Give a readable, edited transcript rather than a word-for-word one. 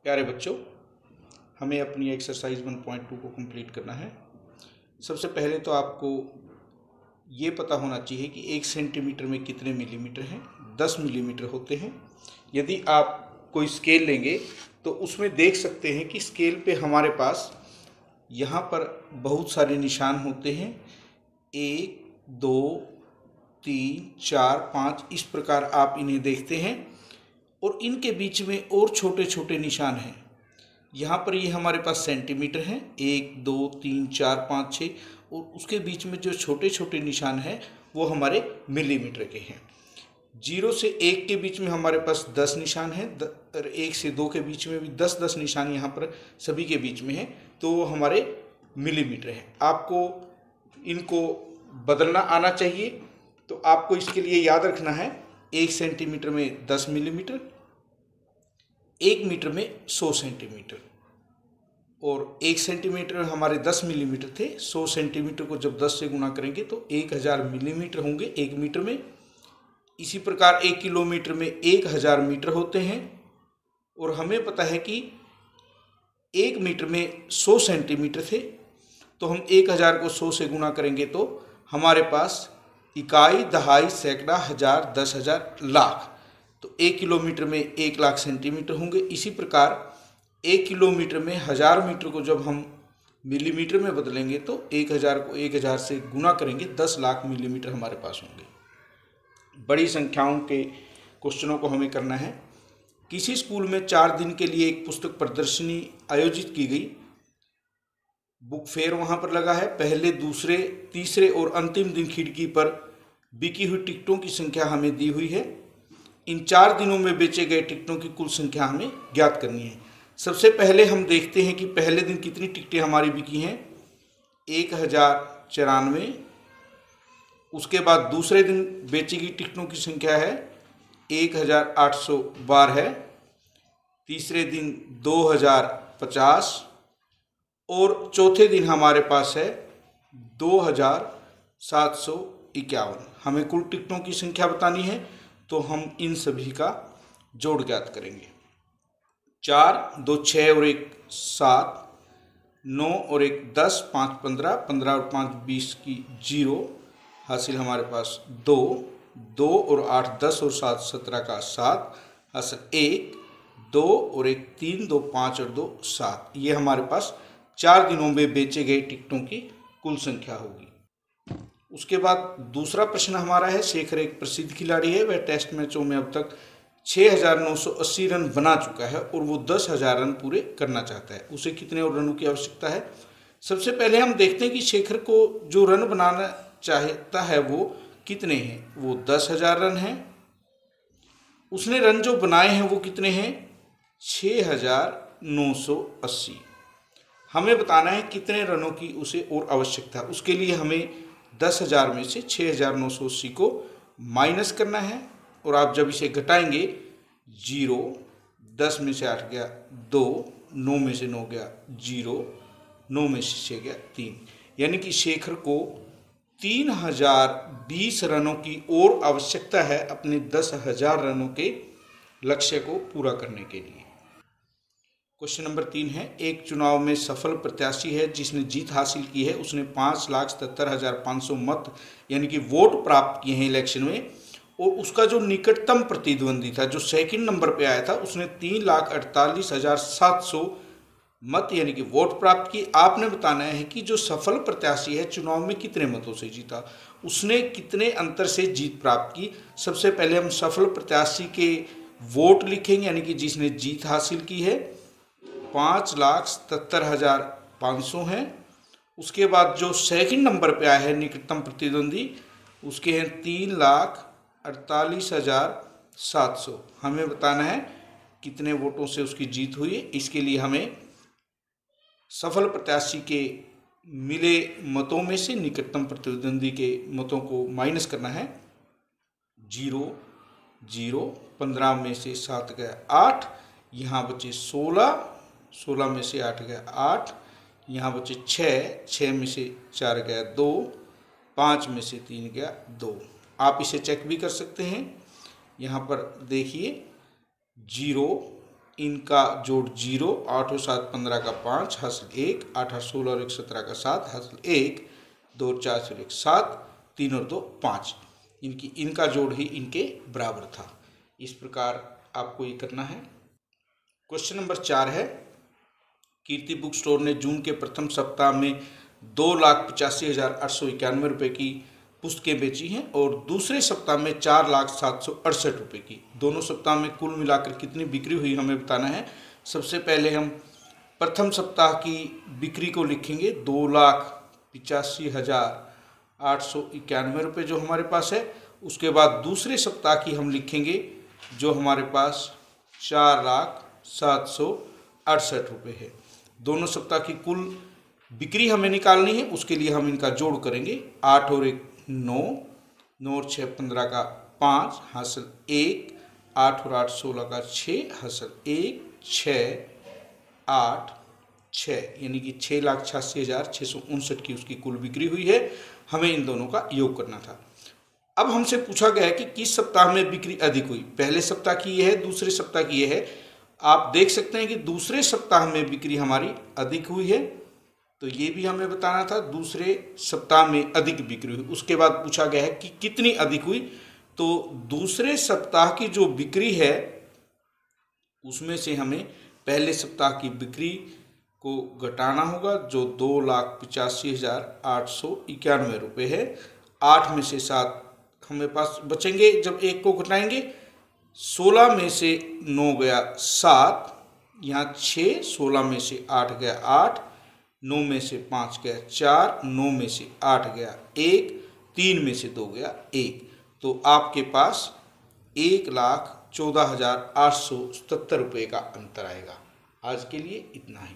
प्यारे बच्चों, हमें अपनी एक्सरसाइज 1.2 को कंप्लीट करना है। सबसे पहले तो आपको ये पता होना चाहिए कि 1 सेंटीमीटर में कितने मिलीमीटर हैं। 10 मिलीमीटर होते हैं। यदि आप कोई स्केल लेंगे तो उसमें देख सकते हैं कि स्केल पे हमारे पास यहाँ पर बहुत सारे निशान होते हैं। 1, 2, 3, 4, 5 इस प्रकार आप इन्हें देखते हैं और इनके बीच में और छोटे छोटे निशान हैं। यहाँ पर ये हमारे पास सेंटीमीटर हैं, 1, 2, 3, 4, 5, 6 और उसके बीच में जो छोटे छोटे निशान हैं वो हमारे मिलीमीटर के हैं। 0 से 1 के बीच में हमारे पास 10 निशान हैं और 1 से 2 के बीच में भी 10-10 निशान यहाँ पर सभी के बीच में हैं, तो वो हमारे मिलीमीटर हैं। आपको इनको बदलना आना चाहिए, तो आपको इसके लिए याद रखना है 1 सेंटीमीटर में 10 मिलीमीटर, 1 मीटर में 100 सेंटीमीटर और 1 सेंटीमीटर हमारे 10 मिलीमीटर थे। 100 सेंटीमीटर को जब 10 से गुना करेंगे तो 1000 मिलीमीटर होंगे 1 मीटर में। इसी प्रकार 1 किलोमीटर में 1000 मीटर होते हैं और हमें पता है कि 1 मीटर में 100 सेंटीमीटर थे, तो हम 1000 को 100 से गुना करेंगे तो हमारे पास इकाई, दहाई, सैकड़ा, हजार, 10,000, लाख, तो 1 किलोमीटर में 1 लाख सेंटीमीटर होंगे। इसी प्रकार 1 किलोमीटर में 1000 मीटर को जब हम मिलीमीटर में बदलेंगे तो 1000 को 1000 से गुना करेंगे, 10 लाख मिलीमीटर हमारे पास होंगे। बड़ी संख्याओं के क्वेश्चनों को हमें करना है। किसी स्कूल में 4 दिन के लिए एक पुस्तक प्रदर्शनी आयोजित की गई। बुक फेयर वहाँ पर लगा है। पहले, दूसरे, तीसरे और अंतिम दिन खिड़की पर बिकी हुई टिकटों की संख्या हमें दी हुई है। इन 4 दिनों में बेचे गए टिकटों की कुल संख्या हमें ज्ञात करनी है। सबसे पहले हम देखते हैं कि पहले दिन कितनी टिकटें हमारी बिकी हैं, 1094। उसके बाद दूसरे दिन बेची गई टिकटों की संख्या है 1812 है। तीसरे दिन 2050 और चौथे दिन हमारे पास है 2751। हमें कुल टिकटों की संख्या बतानी है, तो हम इन सभी का जोड़ ज्ञात करेंगे। 4, 2, 6 और 1 7, 9 और 1 10, 5 15, 15 और 5 20 की 0 हासिल हमारे पास 2, 2 और 8 10 और 7 17 का 7 हासिल 1, 2 और 1 3, 2 5 और 2 7। ये हमारे पास 4 दिनों में बेचे गए टिकटों की कुल संख्या होगी। उसके बाद दूसरा प्रश्न हमारा है, शेखर एक प्रसिद्ध खिलाड़ी है। वह टेस्ट मैचों में अब तक 6980 रन बना चुका है और वो 10,000 रन पूरे करना चाहता है। उसे कितने और रनों की आवश्यकता है? सबसे पहले हम देखते हैं कि शेखर को जो रन बनाना चाहता है वो कितने हैं। वो 10,000 रन हैं। उसने रन जो बनाए हैं वो कितने हैं? 6980। हमें बताना है कितने रनों की उसे और आवश्यकता है। उसके लिए हमें 10,000 में से 6980 को माइनस करना है और आप जब इसे घटाएंगे 0, 10 में से 8 गया 2, 9 में से 9 गया 0, 9 में से 6 गया 3, यानी कि शेखर को 3020 रनों की और आवश्यकता है अपने 10,000 रनों के लक्ष्य को पूरा करने के लिए। क्वेश्चन नंबर 3 है, एक चुनाव में सफल प्रत्याशी है जिसने जीत हासिल की है। उसने 5,77,500 मत यानी कि वोट प्राप्त किए हैं इलेक्शन में, और उसका जो निकटतम प्रतिद्वंदी था जो सेकंड नंबर पे आया था उसने 3,48,700 मत यानी कि वोट प्राप्त की। आपने बताना है कि जो सफल प्रत्याशी है चुनाव में कितने मतों से जीता, उसने कितने अंतर से जीत प्राप्त की। सबसे पहले हम सफल प्रत्याशी के वोट लिखेंगे यानी कि जिसने जीत हासिल की है, 5,77,500 हैं। उसके बाद जो सेकंड नंबर पे आया है निकटतम प्रतिद्वंदी, उसके हैं 3,48,700। हमें बताना है कितने वोटों से उसकी जीत हुई है। इसके लिए हमें सफल प्रत्याशी के मिले मतों में से निकटतम प्रतिद्वंदी के मतों को माइनस करना है। 0, 0, 15 में से 7 गया 8, यहाँ बचे 16, 16 में से 8 गया 8, यहाँ बचे 6, 6 में से 4 गया 2, 5 में से 3 गया 2। आप इसे चेक भी कर सकते हैं। यहाँ पर देखिए 0, इनका जोड़ 0, 8 और 7 15 का 5 हासिल 1, 8 8 16 और 1 17 का 7 हासिल 1, 2 और 4 और 1 7, 3 और 2 5। इनका जोड़ ही इनके बराबर था। इस प्रकार आपको ये करना है। क्वेश्चन नंबर 4 है, कीर्ति बुक स्टोर ने जून के प्रथम सप्ताह में 2,85,891 रुपये की पुस्तकें बेची हैं और दूसरे सप्ताह में 4,07,68 रुपये की। दोनों सप्ताह में कुल मिलाकर कितनी बिक्री हुई हमें बताना है। सबसे पहले हम प्रथम सप्ताह की बिक्री को लिखेंगे 2,85,891 रुपये जो हमारे पास है। उसके बाद दूसरे सप्ताह की हम लिखेंगे जो हमारे पास 4,07,68 रुपये है। दोनों सप्ताह की कुल बिक्री हमें निकालनी है, उसके लिए हम इनका जोड़ करेंगे। 8 और 1 9, 9 और 6 15 का 5 हासिल 1, 8 और 8 16 का 6 हासिल 1, 6 8 6, यानी कि 6,86,659 की उसकी कुल बिक्री हुई है। हमें इन दोनों का योग करना था। अब हमसे पूछा गया है कि किस सप्ताह में बिक्री अधिक हुई। पहले सप्ताह की यह है, दूसरे सप्ताह की यह है। आप देख सकते हैं कि दूसरे सप्ताह में बिक्री हमारी अधिक हुई है, तो ये भी हमें बताना था दूसरे सप्ताह में अधिक बिक्री हुई। उसके बाद पूछा गया है कि कितनी अधिक हुई, तो दूसरे सप्ताह की जो बिक्री है उसमें से हमें पहले सप्ताह की बिक्री को घटाना होगा जो 2,85,891 रुपये है। 8 में से 7 हमें पास बचेंगे, जब 1 को घटाएंगे 16 में से 9 गया 7, यहाँ 6, 16 में से 8 गया 8, 9 में से 5 गया 4, 9 में से 8 गया 1, 3 में से 2 गया 1। तो आपके पास 1,14,877 रुपये का अंतर आएगा। आज के लिए इतना ही।